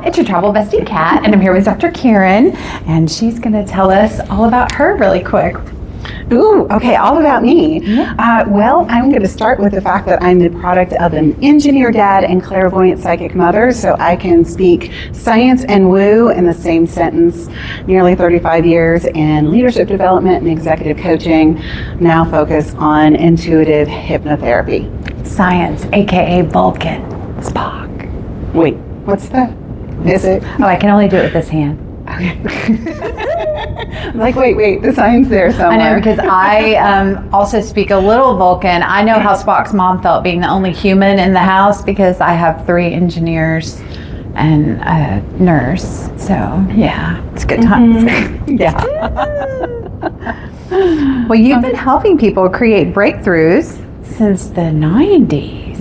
It's your travel bestie Kat, and I'm here with Dr. Karen, and she's going to tell us all about her really quick. Ooh, okay, all about me. Well, I'm going to start with the fact that I'm the product of an engineer dad and clairvoyant psychic mother, so I can speak science and woo in the same sentence. Nearly 35 years in leadership development and executive coaching, now focus on intuitive hypnotherapy. Science, aka Vulcan, Spock. Wait, what's that? Is it? Oh, I can only do it with this hand. I'm like, wait, the sign's there somewhere. I know, because I also speak a little Vulcan. I know how Spock's mom felt being the only human in the house because I have 3 engineers and a nurse. So, yeah, it's good times. Yeah. Well, you've been helping people create breakthroughs since the 90s.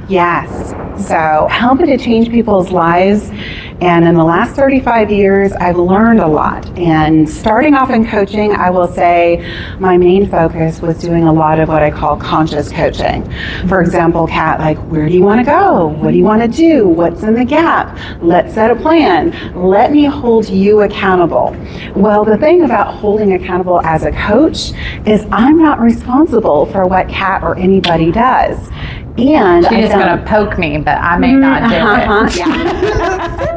Yes. So helping to change people's lives. And in the last 35 years, I've learned a lot. And starting off in coaching, I will say my main focus was doing a lot of what I call conscious coaching. For example, Kat, like, where do you want to go? What do you want to do? What's in the gap? Let's set a plan. Let me hold you accountable. Well, the thing about holding accountable as a coach is I'm not responsible for what Kat or anybody does. And she's just going to poke me, but I may not do it. Yeah.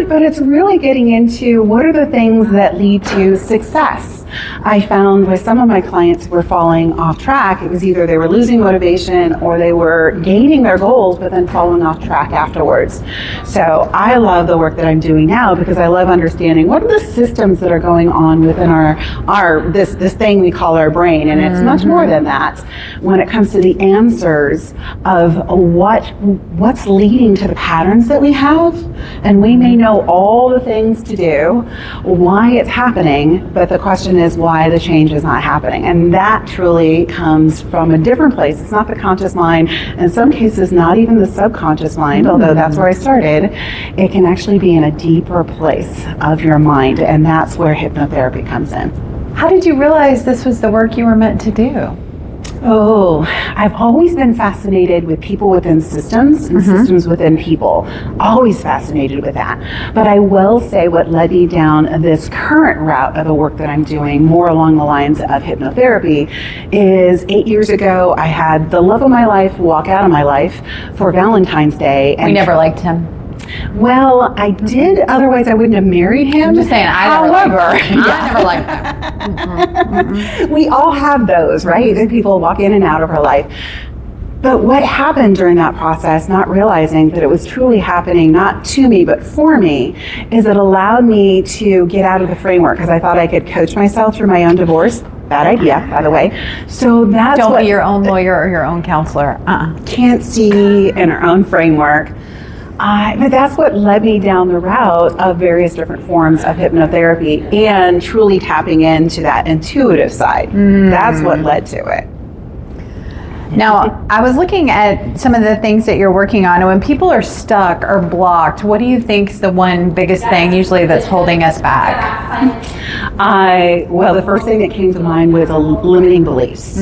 But it's really getting into what are the things that lead to success. I found with some of my clients who were falling off track, it was either they were losing motivation or they were gaining their goals but then falling off track afterwards. So I love the work that I'm doing now because I love understanding what are the systems that are going on within our this thing we call our brain, and it's much more than that when it comes to the answers of what's leading to the patterns that we have. And we may know all the things to do, why it's happening, but the question is why the change is not happening. And that truly comes from a different place. It's not the conscious mind, in some cases not even the subconscious mind, although that's where I started. It can actually be in a deeper place of your mind, and that's where hypnotherapy comes in. How did you realize this was the work you were meant to do? Oh, I've always been fascinated with people within systems and systems within people. Always fascinated with that. But I will say what led me down this current route of the work that I'm doing, more along the lines of hypnotherapy, is 8 years ago, I had the love of my life walk out of my life for Valentine's Day. And we never liked him. Well, I did, otherwise I wouldn't have married him. I'm just saying, I never liked him. We all have those, right? That people walk in and out of our life. But what happened during that process, not realizing that it was truly happening not to me but for me, is it allowed me to get out of the framework because I thought I could coach myself through my own divorce. Bad idea, by the way. So that's Don't be your own lawyer or your own counselor. Can't see in our own framework. But that's what led me down the route of various different forms of hypnotherapy and truly tapping into that intuitive side. That's what led to it. Now, I was looking at some of the things that you're working on, and when people are stuck or blocked, what do you think is the one biggest thing usually that's holding us back? Well, the first thing that came to mind was limiting beliefs.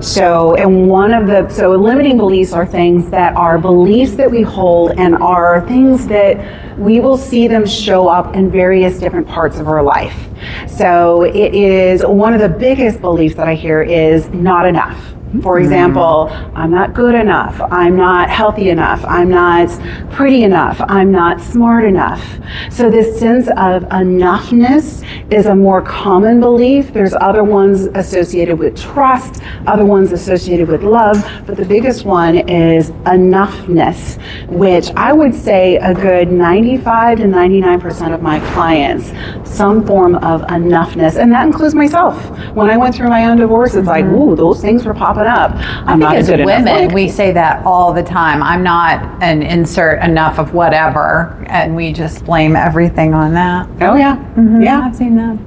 So limiting beliefs are things that are beliefs that we hold and are things that we will see them show up in various different parts of our life. So it is one of the biggest beliefs that I hear is not enough. For example, I'm not good enough, I'm not healthy enough, I'm not pretty enough, I'm not smart enough. So this sense of enoughness is a more common belief. There's other ones associated with trust, other ones associated with love, but the biggest one is enoughness, which I would say a good 95 to 99% of my clients, some form of enoughness, and that includes myself. When I went through my own divorce, it's like, ooh, those things were popping up. I'm not as good women, enough. we say that all the time. I'm not an insert enough of whatever, and we just blame everything on that. Oh yeah, yeah. I've seen that.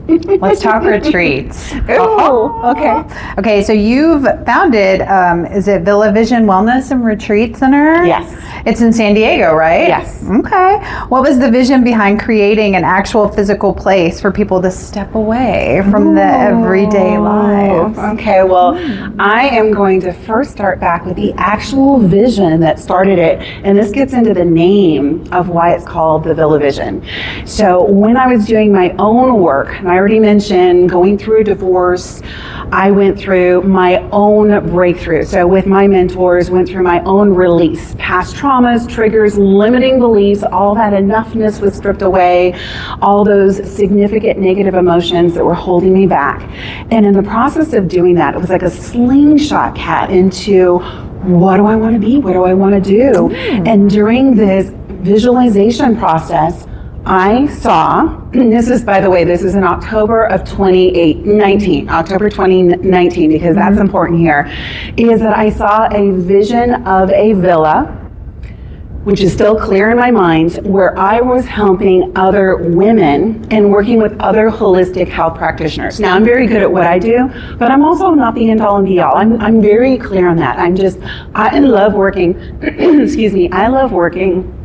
Let's talk retreats. Oh, okay. Okay, so you've founded, is it VillaVision Wellness and Retreat Center? Yes. It's in San Diego, right? Yes. Okay. What was the vision behind creating an actual physical place for people to step away from the everyday lives? Okay, well, I am going to first start back with the actual vision that started it, and this gets into the name of why it's called the VillaVision. So when I was doing my own work, and I already mentioned going through a divorce, I went through my own breakthrough. So with my mentors, went through my own release, past traumas, triggers, limiting beliefs, all that enoughness was stripped away, all those significant negative emotions that were holding me back. And in the process of doing that, it was like a slingshot, Kat, into what do I want to be? What do I want to do? And during this visualization process, I saw, and this is, by the way, this is in October of 2019, because that's important here, is that I saw a vision of a villa, which is still clear in my mind, where I was helping other women and working with other holistic health practitioners. Now, I'm very good at what I do, but I'm also not the end all and be all. I'm very clear on that. I love working, excuse me, I love working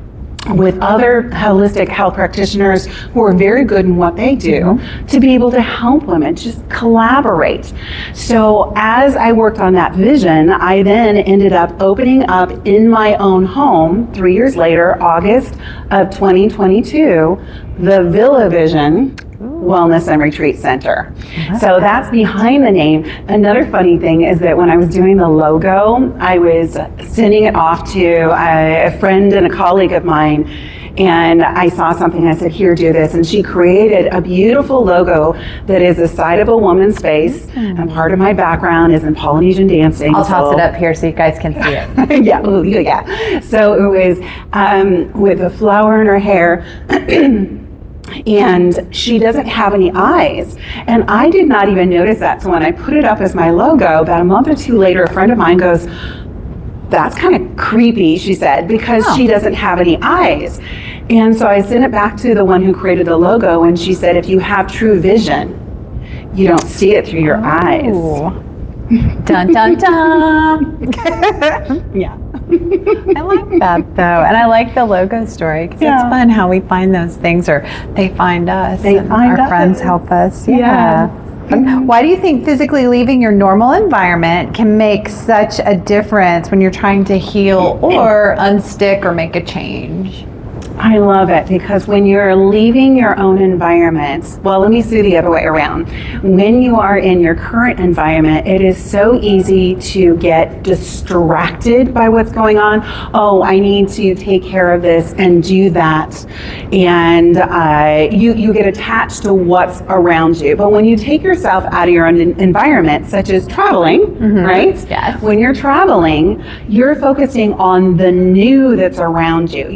with other holistic health practitioners who are very good in what they do to be able to help women, just collaborate. So as I worked on that vision, I then ended up opening up in my own home 3 years later, August of 2022, the VillaVision Wellness and Retreat Center. So that's behind the name. Another funny thing is that when I was doing the logo, I was sending it off to a friend and a colleague of mine, and I saw something, I said, here, do this. And she created a beautiful logo that is the side of a woman's face, and part of my background is in Polynesian dancing. I'll toss it up here so you guys can see it. yeah. So it was with a flower in her hair, and she doesn't have any eyes. And I did not even notice that. So when I put it up as my logo, about a month or two later, a friend of mine goes, that's kind of creepy, she said, because she doesn't have any eyes. And so I sent it back to the one who created the logo, and she said, if you have true vision, you don't see it through your eyes. Dun, dun, dun. Yeah. I like that though, and I like the logo story because it's fun how we find those things, or they find us. Our friends help us. Yeah. Why do you think physically leaving your normal environment can make such a difference when you're trying to heal or unstick or make a change? I love it, because when you're leaving your own environment, well, let me say the other way around. When you are in your current environment, it is so easy to get distracted by what's going on. Oh, I need to take care of this and do that. And you get attached to what's around you. But when you take yourself out of your own environment, such as traveling, right? Yes. When you're traveling, you're focusing on the new that's around you.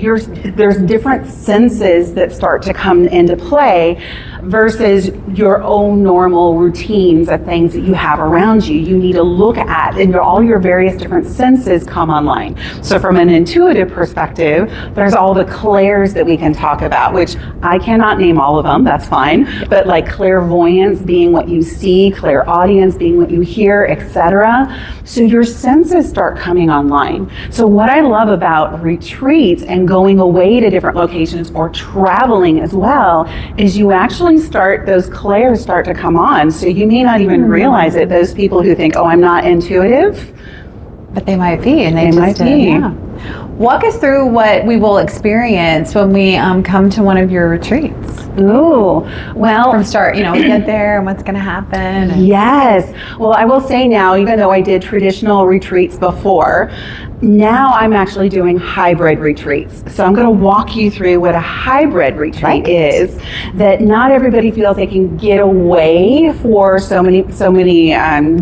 There's different senses that start to come into play versus your own normal routines of things that you have around you. You need to look at, and all your various different senses come online. So from an intuitive perspective, there's all the clairs that we can talk about, which I cannot name all of them, that's fine, but like clairvoyance being what you see, clairaudience being what you hear, etc. So your senses start coming online. So what I love about retreats and going away to different locations or traveling as well is you actually those clairs start to come on. So you may not even realize it. Those people who think, oh, I'm not intuitive, but they might be, and they might be. Yeah. Walk us through what we will experience when we come to one of your retreats. Ooh, well, from start, we get there and what's going to happen. Yes. Well, I will say now, even though I did traditional retreats before, now I'm actually doing hybrid retreats. So I'm going to walk you through what a hybrid retreat is, that not everybody feels they can get away for so many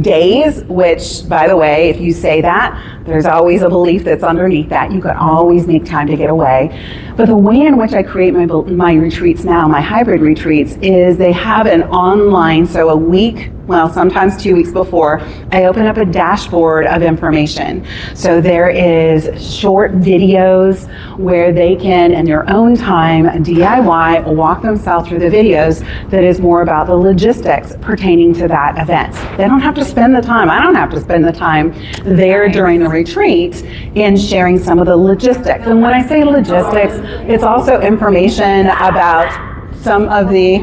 days, which, by the way, if you say that, there's always a belief that's underneath that. You can always make time to get away. But the way in which I create my retreats now, my hybrid retreats, is they have an online, so a week well, sometimes 2 weeks before, I open up a dashboard of information. So there is short videos where they can, in their own time, DIY, walk themselves through the videos that is more about the logistics pertaining to that event. They don't have to spend the time, I don't have to spend the time there during the retreat in sharing some of the logistics. And when I say logistics, it's also information about some of the,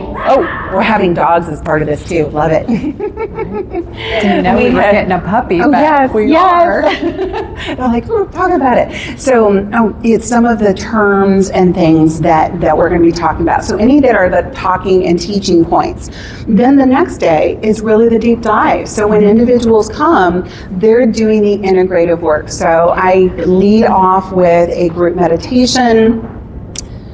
we're having dogs as part of this too. Love it. Didn't know we were getting a puppy, but yes, we are. They're like, talk about it. So it's some of the terms and things that we're going to be talking about. So any that are the talking and teaching points. Then the next day is really the deep dive. So when individuals come, they're doing the integrative work. So I lead off with a group meditation.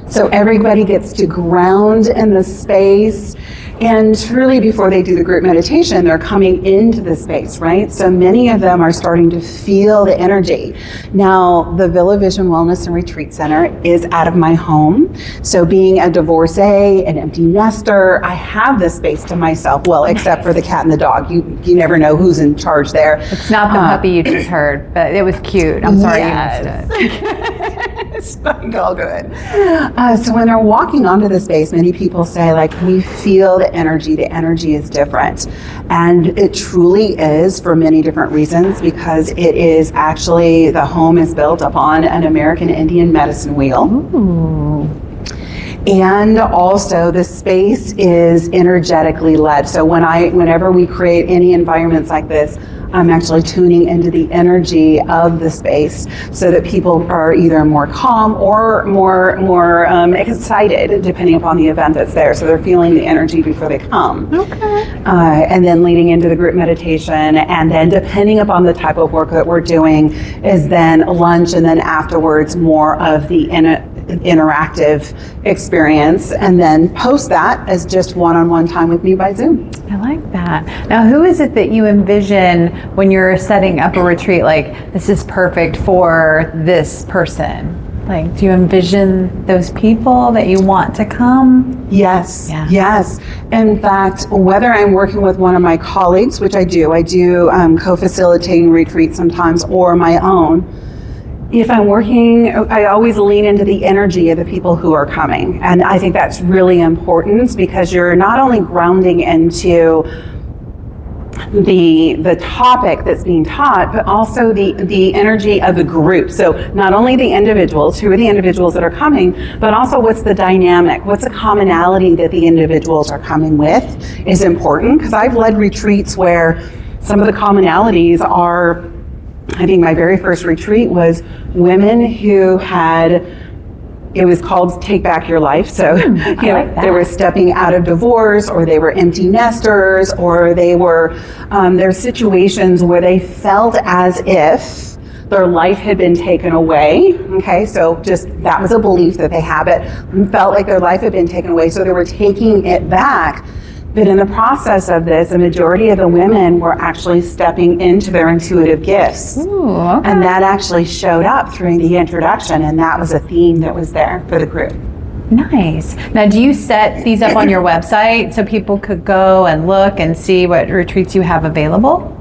So everybody gets to ground in the space. And truly, before they do the group meditation, they're coming into the space, right? So many of them are starting to feel the energy. Now, the VillaVision Wellness and Retreat Center is out of my home. So being a divorcee, an empty nester, I have this space to myself. Well, except for the cat and the dog. You never know who's in charge there. It's not the puppy you just heard, but it was cute. I'm sorry you missed it. It's all good. So when they're walking onto the space, many people say, like, we feel the energy is different. And it truly is for many different reasons, because it is actually, the home is built upon an American Indian medicine wheel. Ooh. And also the space is energetically led. So whenever we create any environments like this, I'm actually tuning into the energy of the space so that people are either more calm or more excited, depending upon the event that's there. So they're feeling the energy before they come. Okay. And then leading into the group meditation, and then depending upon the type of work that we're doing, is then lunch, and then afterwards more of the interactive experience, and then post that as just one-on-one time with me by Zoom. I like that. Now, who is it that you envision when you're setting up a retreat? Like, this is perfect for this person. Like, do you envision those people that you want to come? Yes, Yeah. yes. In fact, whether I'm working with one of my colleagues, which I do co-facilitating retreats sometimes, or my own. If I'm working, I always lean into the energy of the people who are coming. And I think that's really important, because you're not only grounding into the topic that's being taught, but also the energy of the group. So not only the individuals, who are the individuals that are coming, but also what's the dynamic, what's the commonality that the individuals are coming with is important. Because I've led retreats where some of the commonalities are, I think my very first retreat was women who it was called Take Back Your Life. So they were stepping out of divorce, or they were empty nesters, or they were, there's situations where they felt as if their life had been taken away. Okay, so just that was a belief that they have, it felt like their life had been taken away, so they were taking it back. But in the process of this, a majority of the women were actually stepping into their intuitive gifts. Ooh, okay. And that actually showed up through the introduction, and that was a theme that was there for the group. Nice. Now, do you set these up on your website so people could go and look and see what retreats you have available?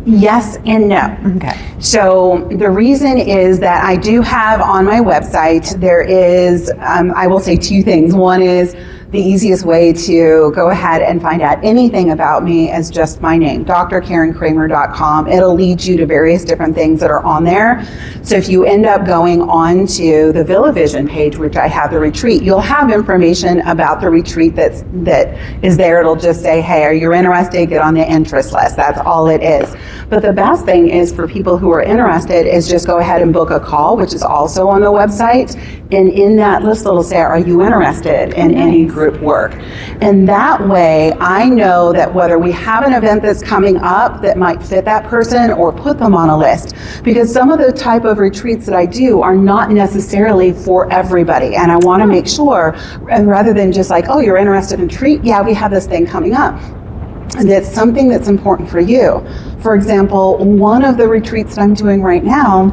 Yes and no. Okay. So the reason is that I do have on my website, there is, I will say two things. One is, the easiest way to go ahead and find out anything about me is just my name, drkarenkramer.com. It'll lead you to various different things that are on there. So if you end up going on to the VillaVision page, which I have the retreat, you'll have information about the retreat that is there. It'll just say, hey, are you interested? Get on the interest list. That's all it is. But the best thing is for people who are interested is just go ahead and book a call, which is also on the website. And in that list, it'll say, are you interested in any group work? And that way, I know that whether we have an event that's coming up that might fit that person, or put them on a list. Because some of the type of retreats that I do are not necessarily for everybody. And I want to make sure, and rather than just like, oh, you're interested in treat? Yeah, we have this thing coming up. And it's something that's important for you. For example, one of the retreats that I'm doing right now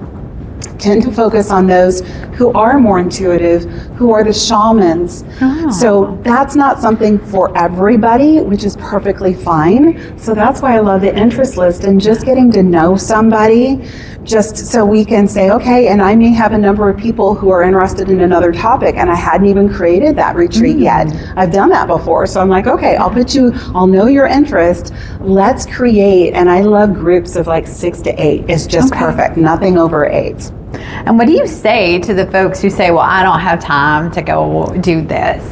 tend to focus on those who are more intuitive, who are the shamans. Oh. So that's not something for everybody, which is perfectly fine. So that's why I love the interest list and just getting to know somebody, just so we can say, okay, and I may have a number of people who are interested in another topic and I hadn't even created that retreat yet. I've done that before. So I'm like, okay, I'll know your interest. Let's create. And I love groups of like 6 to 8. It's just perfect. Nothing over 8. And what do you say to the folks who say, well, I don't have time to go do this?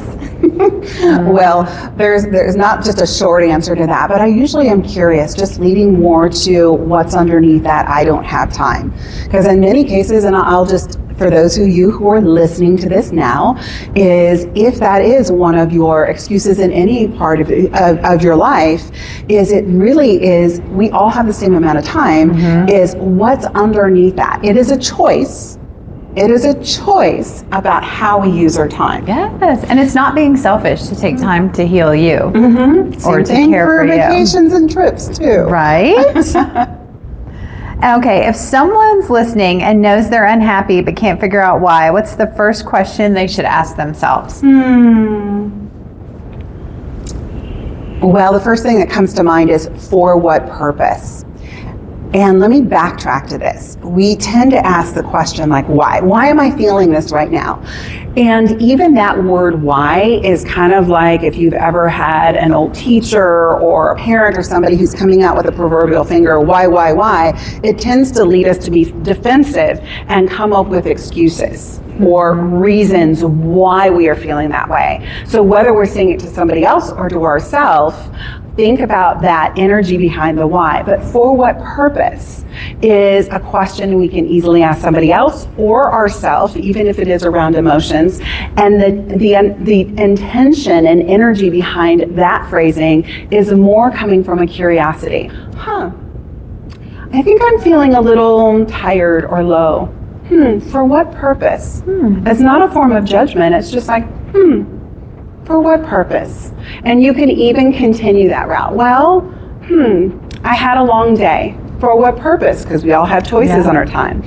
Well, there's not just a short answer to that, but I usually am curious, just leading more to what's underneath that I don't have time. Because in many cases, and I'll just, for those of you who are listening to this now, is if that is one of your excuses in any part of your life, is it really is, we all have the same amount of time, is what's underneath that. It is a choice. It is a choice about how we use our time. Yes, and it's not being selfish to take time to heal you or to Same care for you. vacations and trips too. Right? Okay, if someone's listening and knows they're unhappy but can't figure out why, what's the first question they should ask themselves? Well, the first thing that comes to mind is, for what purpose? And let me backtrack to this. We tend to ask the question like, why? Why am I feeling this right now? And even that word why is kind of like if you've ever had an old teacher or a parent or somebody who's coming out with a proverbial finger, why? It tends to lead us to be defensive and come up with excuses or reasons why we are feeling that way. So whether we're saying it to somebody else or to ourselves, think about that energy behind the why. But for what purpose is a question we can easily ask somebody else or ourselves, even if it is around emotions. And the intention and energy behind that phrasing is more coming from a curiosity. I think I'm feeling a little tired or low. For what purpose? It's not a form of judgment. It's just like, for what purpose? And you can even continue that route. Well, I had a long day. For what purpose? Because we all have choices on our time.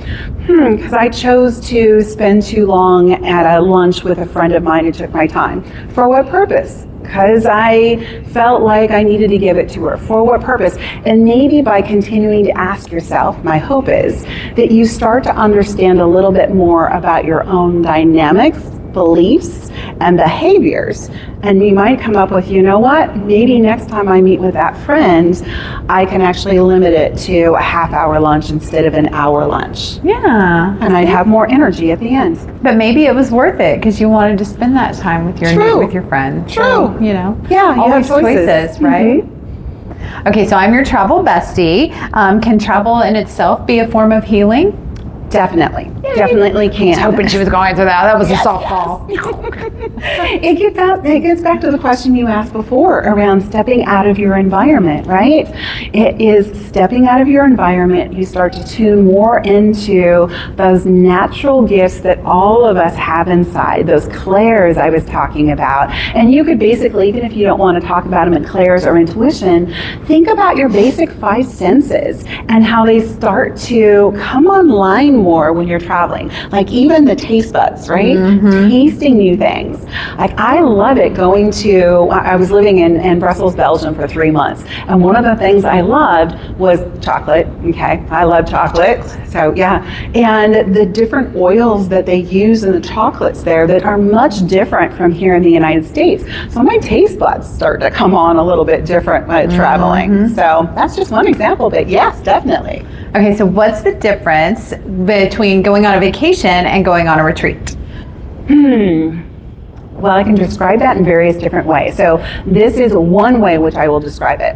Because I chose to spend too long at a lunch with a friend of mine who took my time. For what purpose? Because I felt like I needed to give it to her. For what purpose? And maybe by continuing to ask yourself, my hope is that you start to understand a little bit more about your own dynamics, beliefs, and behaviors. And you might come up with, you know what, maybe next time I meet with that friend, I can actually limit it to a half-hour lunch instead of an hour lunch. Yeah. And I'd have more energy at the end. But maybe it was worth it because you wanted to spend that time with your friend. True. So, you know, Yeah, you always have choices, right? Okay, so I'm your travel bestie. Can travel in itself be a form of healing? Definitely. Definitely can. I was hoping she was going to that. That was a softball. It gets back to the question you asked before around stepping out of your environment, right? It is stepping out of your environment. You start to tune more into those natural gifts that all of us have inside, those clairs I was talking about. And you could basically, even if you don't want to talk about them in clairs or intuition, think about your basic 5 senses and how they start to come online more when you're traveling. Like even the taste buds, right? Tasting new things. Like I love it going to, I was living in Brussels, Belgium for 3 months. And one of the things I loved was chocolate. Okay. I love chocolate. So yeah. And the different oils that they use in the chocolates there that are much different from here in the United States. So my taste buds start to come on a little bit different when traveling. So that's just one example, but yes, definitely. Okay, so what's the difference between going on a vacation and going on a retreat? Well, I can describe that in various different ways. So this is one way which I will describe it.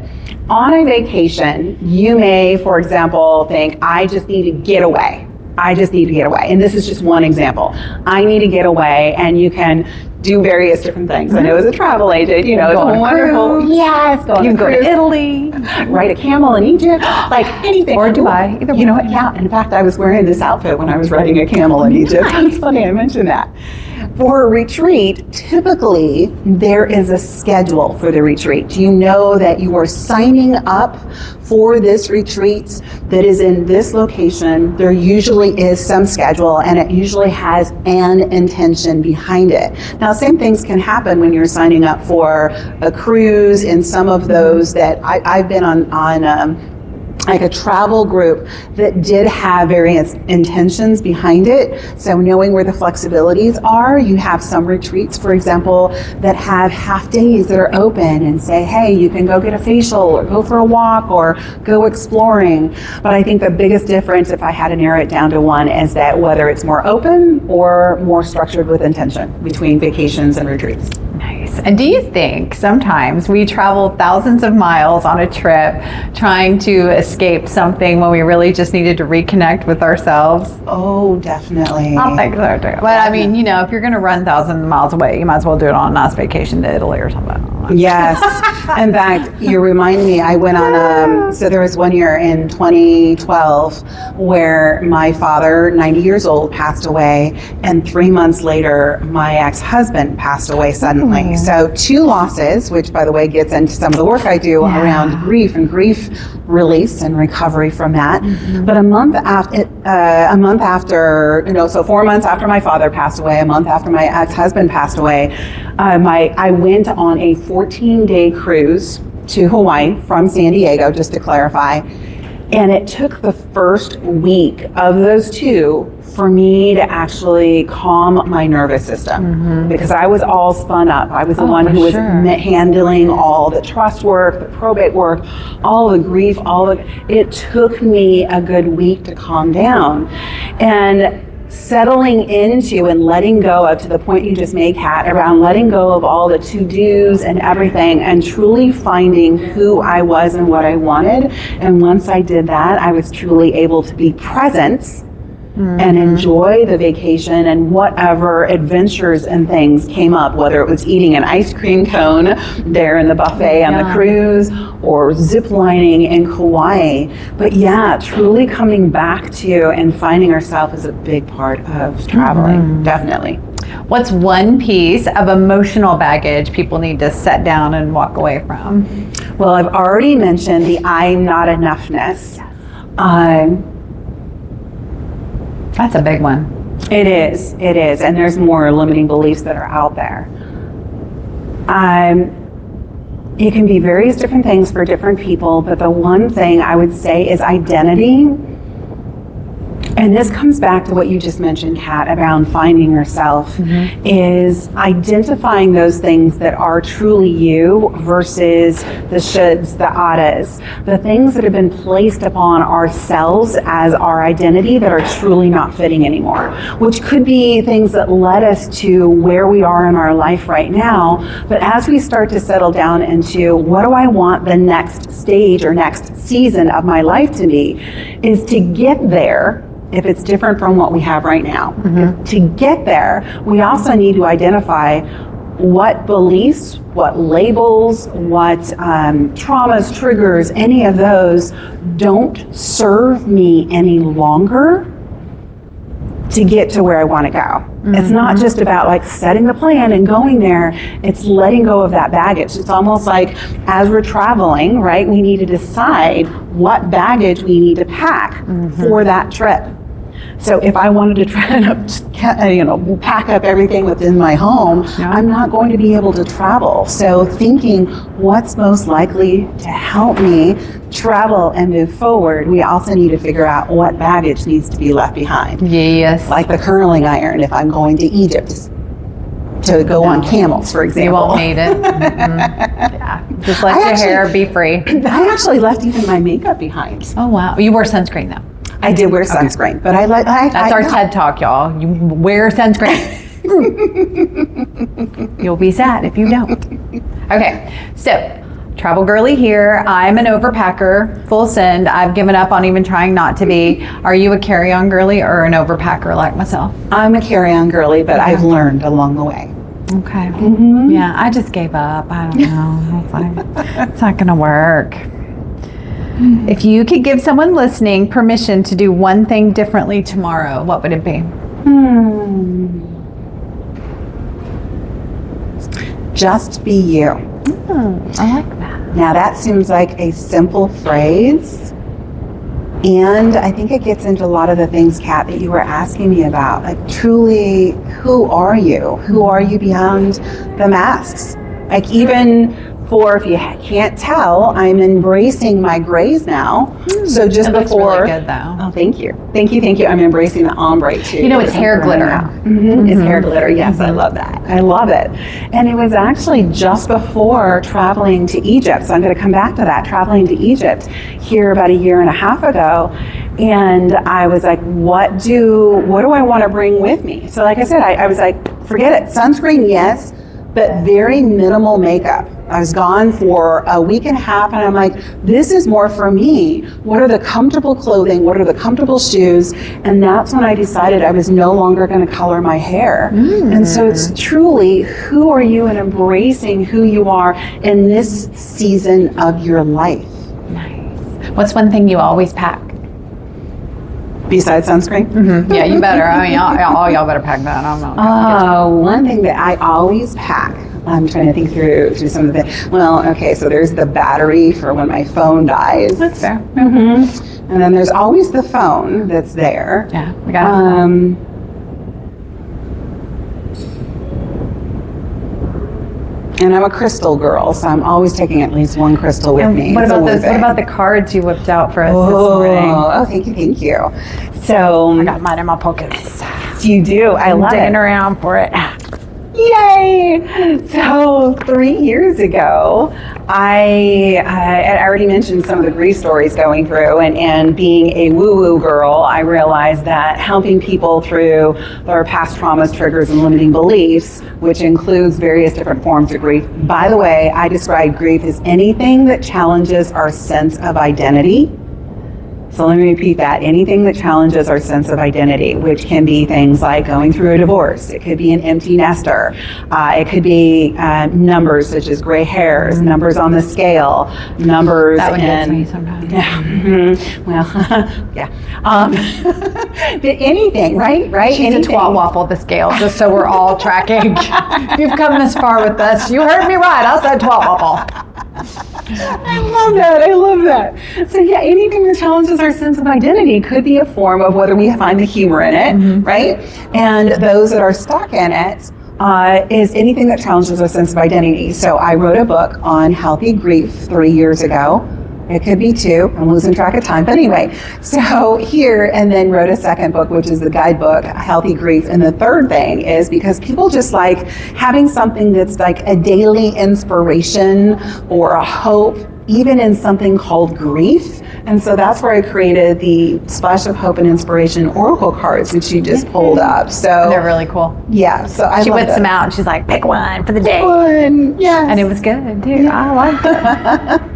On a vacation, you may, for example, think, I just need to get away. I just need to get away. And this is just one example. I need to get away, and you can do various different things. I know as a travel agent, you know, it's wonderful. Yes, you can go to Italy, ride a camel in Egypt, like anything. Or Dubai. Either you know what? Yeah. In fact, I was wearing this outfit when I was riding a camel in Egypt. It's funny I mentioned that. For a retreat, typically there is a schedule for the retreat. You know that you are signing up for this retreat that is in this location. There usually is some schedule, and it usually has an intention behind it. Now, same things can happen when you're signing up for a cruise. In some of those that I've been on like a travel group that did have various intentions behind it. So knowing where the flexibilities are, you have some retreats, for example, that have half days that are open and say, hey, you can go get a facial or go for a walk or go exploring. But I think the biggest difference, if I had to narrow it down to one, is that whether it's more open or more structured with intention between vacations and retreats. Nice. And do you think sometimes we travel thousands of miles on a trip trying to escape something when we really just needed to reconnect with ourselves? Oh, definitely. I think so too. But I mean, you know, if you're going to run thousands of miles away, you might as well do it on a nice vacation to Italy or something. Yes. In fact, you remind me, I went on, so there was one year in 2012 where my father, 90 years old, passed away. And 3 months later, my ex-husband passed away suddenly. So 2 losses, which by the way gets into some of the work I do around grief and grief release and recovery from that. But a month after, so 4 months after my father passed away, a month after my ex-husband passed away, I went on a 14-day cruise to Hawaii from San Diego, just to clarify. And it took the first week of those 2 for me to actually calm my nervous system, because I was all spun up. I was the one who was handling all the trust work, the probate work, all the grief, it took me a good week to calm down. And settling into and letting go of, to the point you just made, Kat, around letting go of all the to-dos and everything, and truly finding who I was and what I wanted. And once I did that, I was truly able to be present and enjoy the vacation and whatever adventures and things came up, whether it was eating an ice cream cone there in the buffet on the cruise or zip lining in Kauai. But yeah, truly coming back to and finding ourselves is a big part of traveling, definitely. What's one piece of emotional baggage people need to set down and walk away from? Well, I've already mentioned the I'm not enoughness. That's a big one. It is. And there's more limiting beliefs that are out there. It can be various different things for different people, but the one thing I would say is identity. And this comes back to what you just mentioned, Kat, around finding yourself, is identifying those things that are truly you versus the shoulds, the oughtas, the things that have been placed upon ourselves as our identity that are truly not fitting anymore, which could be things that led us to where we are in our life right now. But as we start to settle down into what do I want the next stage or next season of my life to be, is to get there. If it's different from what we have right now. To get there, we also need to identify what beliefs, what labels, what traumas, triggers, any of those don't serve me any longer to get to where I want to go. It's not just about like setting the plan and going there, it's letting go of that baggage. It's almost like as we're traveling, right, we need to decide what baggage we need to pack for that trip. So if I wanted to try to, pack up everything within my home, I'm not going to be able to travel. So thinking what's most likely to help me travel and move forward, we also need to figure out what baggage needs to be left behind. Yes. Like the curling iron, if I'm going to Egypt to go on camels, for example. You won't need it. Yeah. Just let your hair be free. I actually left even my makeup behind. Oh, wow. You wore sunscreen, though. I did wear sunscreen, but That's our TED Talk, y'all. You wear sunscreen. You'll be sad if you don't. Okay, so travel girly here. I'm an overpacker, full send. I've given up on even trying not to be. Are you a carry-on girly or an overpacker like myself? I'm a carry-on girly, but I've learned along the way. Okay. Yeah, I just gave up. I don't know. It's like, it's not going to work. If you could give someone listening permission to do one thing differently tomorrow, what would it be? Just be you. I like that. Now that seems like a simple phrase, and I think it gets into a lot of the things, Kat, that you were asking me about. Like, truly, who are you? Who are you beyond the masks? Like, even for, if you can't tell, I'm embracing my grays now. So just It looks before, really good though. oh, thank you. I'm embracing the ombre too. You know, it's hair glitter. It's hair glitter. Yes, I love that. I love it. And it was actually just before traveling to Egypt. So I'm going to come back to that. Traveling to Egypt here about a year and a half ago. And I was like, what do I want to bring with me? So like I said, I was like, forget it. Sunscreen, yes, but very minimal makeup. I was gone for a week and a half, and I'm like, this is more for me. What are the comfortable clothing? What are the comfortable shoes? And that's when I decided I was no longer going to color my hair. And so it's truly, who are you, and embracing who you are in this season of your life. Nice. What's one thing you always pack? Besides sunscreen? Yeah, you better. I mean, all y'all better pack that. I'm not. One thing that I always pack, I'm trying to think through some of the, well, okay, so there's the battery for when my phone dies. That's fair. And then there's always the phone that's there. Yeah, we got it. And I'm a crystal girl, so I'm always taking at least one crystal with me. What It's a about one those? What thing. about the cards you whipped out for us this morning? Oh, thank you. So I got mine in my pockets. you do. I love it. Digging around for it. Yay! So 3 years ago, I already mentioned some of the grief stories going through, and being a woo-woo girl, I realized that helping people through their past traumas, triggers, and limiting beliefs, which includes various different forms of grief. By the way, I describe grief as anything that challenges our sense of identity. So let me repeat that. Anything that challenges our sense of identity, which can be things like going through a divorce. It could be an empty nester. It could be numbers such as gray hairs, numbers on the scale, numbers That one gets in... me sometimes. Well, yeah. But anything, right? She's Anything. a twat waffle, the scale, just so we're all tracking. If you've come this far with us, you heard me right. I said twat waffle. I love that. So yeah, anything that challenges our sense of identity could be a form of whether we find the humor in it, right? And those that are stuck in it is anything that challenges our sense of identity. So I wrote a book on healthy grief 3 years ago. It could be 2. I'm losing track of time. But anyway, so here, and then wrote a second book, which is the guidebook, Healthy Grief. And the third thing is because people just like having something that's like a daily inspiration or a hope, even in something called grief. And so that's where I created the Splash of Hope and Inspiration Oracle cards, which you just pulled up. So They're really cool. yeah, so I She love whips those. them out and she's like, pick one for the day. Fun, yes. And it was good too. I liked it.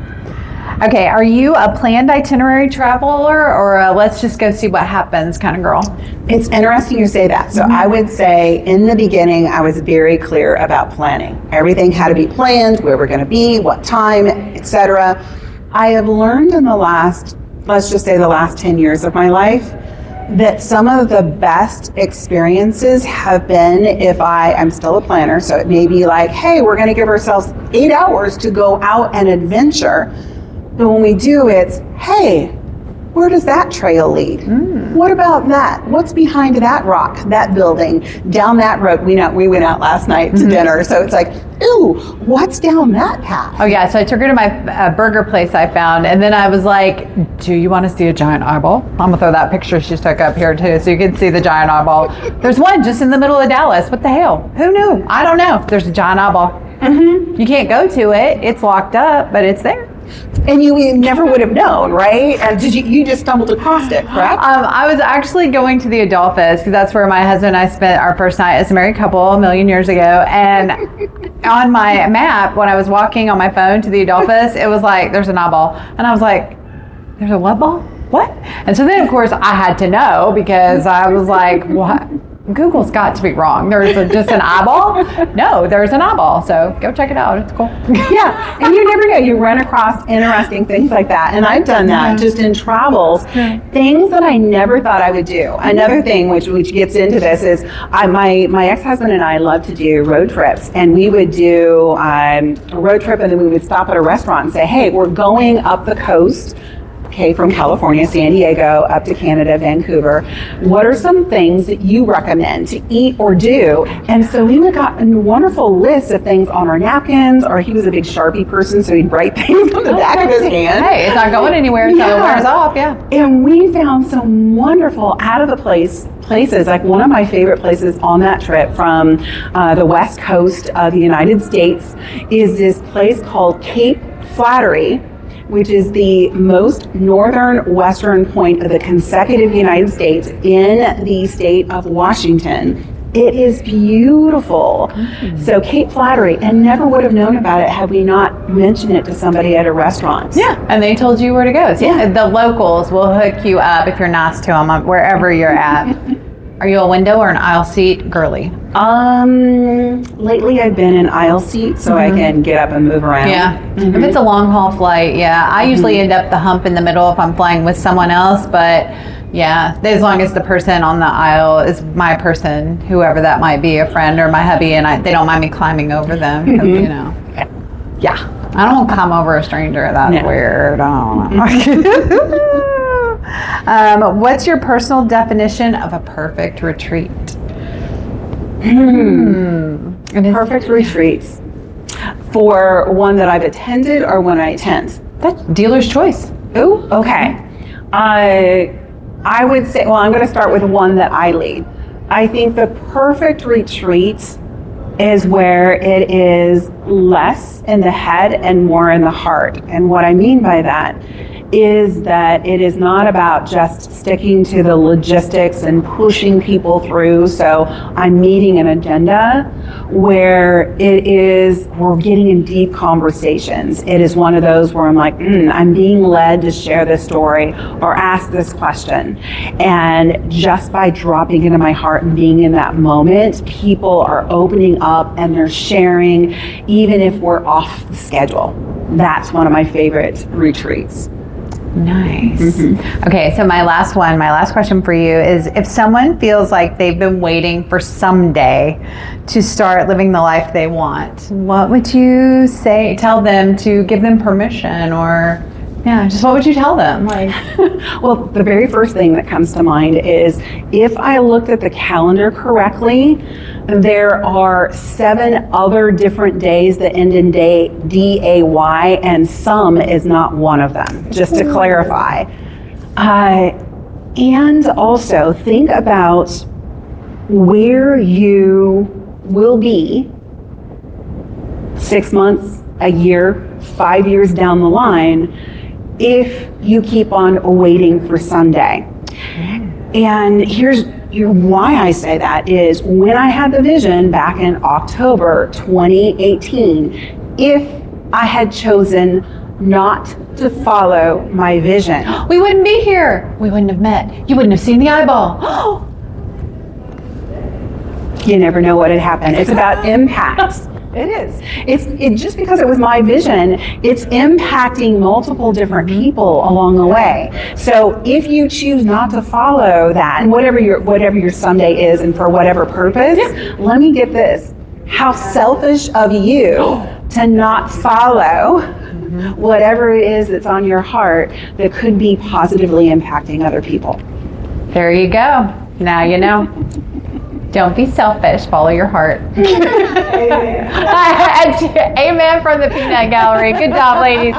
Okay, are you a planned itinerary traveler or a let's just go see what happens kind of girl? It's interesting you say that. So I would say in the beginning, I was very clear about planning. Everything had to be planned, where we're going to be, what time, etc. I have learned in the last, let's just say the last 10 years of my life, that some of the best experiences have been if I'm still a planner. So it may be like, hey, we're going to give ourselves 8 hours to go out and adventure. But when we do, it's, hey, where does that trail lead? What about that? What's behind that rock, that building, down that road? We went out last night to dinner, so it's like, ooh, what's down that path? Oh yeah, so I took her to my burger place I found, and then I was like, do you want to see a giant eyeball? I'm gonna throw that picture she took up here too, so you can see the giant eyeball. There's one just in the middle of Dallas. What the hell? Who knew? I don't know. There's a giant eyeball. You can't go to it. It's locked up, but it's there. And you never would have known, right? And did you just stumbled across it, correct? I was actually going to the Adolphus because that's where my husband and I spent our first night as a married couple a million years ago. And on my map, when I was walking on my phone to the Adolphus, it was like, there's an eyeball. And I was like, there's a what ball? What? And so then, of course, I had to know because I was like, what? Google's got to be wrong. There's just an eyeball? No, there's an eyeball. So go check it out. It's cool. Yeah, and you never know. You run across interesting things like that. And I've done that just in travels. Things that I never thought I would do. Another thing which gets into this is my ex-husband and I love to do road trips. And we would do a road trip and then we would stop at a restaurant and say, hey, we're going up the coast. Okay, from California, San Diego, up to Canada, Vancouver. What are some things that you recommend to eat or do? And so we got a wonderful list of things on our napkins, or he was a big Sharpie person, so he'd write things on the back of his hand. Hey, it's not going anywhere, so it wears off, yeah. And we found some wonderful out of the places. Like one of my favorite places on that trip from the west coast of the United States is this place called Cape Flattery, which is the most northern western point of the consecutive United States in the state of Washington. It is beautiful. So Cape Flattery, and never would have known about it had we not mentioned it to somebody at a restaurant. Yeah, and they told you where to go. So yeah, the locals will hook you up if you're nice to them wherever you're at. Are you a window or an aisle seat girly? Lately I've been in aisle seat so I can get up and move around. Yeah. If it's a long haul flight, yeah. I usually end up the hump in the middle if I'm flying with someone else, but yeah, as long as the person on the aisle is my person, whoever that might be, a friend or my hubby, and they don't mind me climbing over them, because, you know. Yeah. I don't climb over a stranger. That's weird. I don't know. What's your personal definition of a perfect retreat? Perfect retreats. For one that I've attended or one I attend? That's dealer's choice. Oh, okay. I would say, well, I'm going to start with one that I lead. I think the perfect retreat is where it is less in the head and more in the heart. And what I mean by that is that it is not about just sticking to the logistics and pushing people through. So I'm meeting an agenda where we're getting in deep conversations. It is one of those where I'm like, I'm being led to share this story or ask this question. And just by dropping into my heart and being in that moment, people are opening up and they're sharing, even if we're off the schedule. That's one of my favorite retreats. Nice. Okay, so my last question for you is, if someone feels like they've been waiting for someday to start living the life they want, what would you tell them to give them permission, or just what would you tell them? Well, the very first thing that comes to mind is, if I looked at the calendar correctly, there are 7 other different days that end in D-A-Y, and some is not one of them, just to clarify. And also think about where you will be 6 months, a year, 5 years down the line, if you keep on waiting for Sunday. And here's why I say that is, when I had the vision back in October 2018, if I had chosen not to follow my vision, we wouldn't be here. We wouldn't have met. You wouldn't have seen the eyeball. You never know what had happened. It's about impact. It is. It's just because it was my vision, it's impacting multiple different people along the way. So if you choose not to follow that, and whatever your Sunday is, and for whatever purpose, let me get this: how selfish of you to not follow whatever it is that's on your heart that could be positively impacting other people. There you go. Now you know. Don't be selfish. Follow your heart. Amen from the Peanut Gallery. Good job, ladies.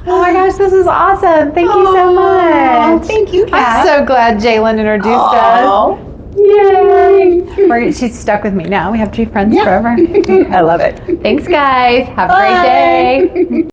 Oh my gosh, this is awesome. Thank you so much. Thank you, Kat. I'm so glad Jalen introduced us. Yay! She's stuck with me now. We have to be friends forever. I love it. Thanks, guys. Have a great day.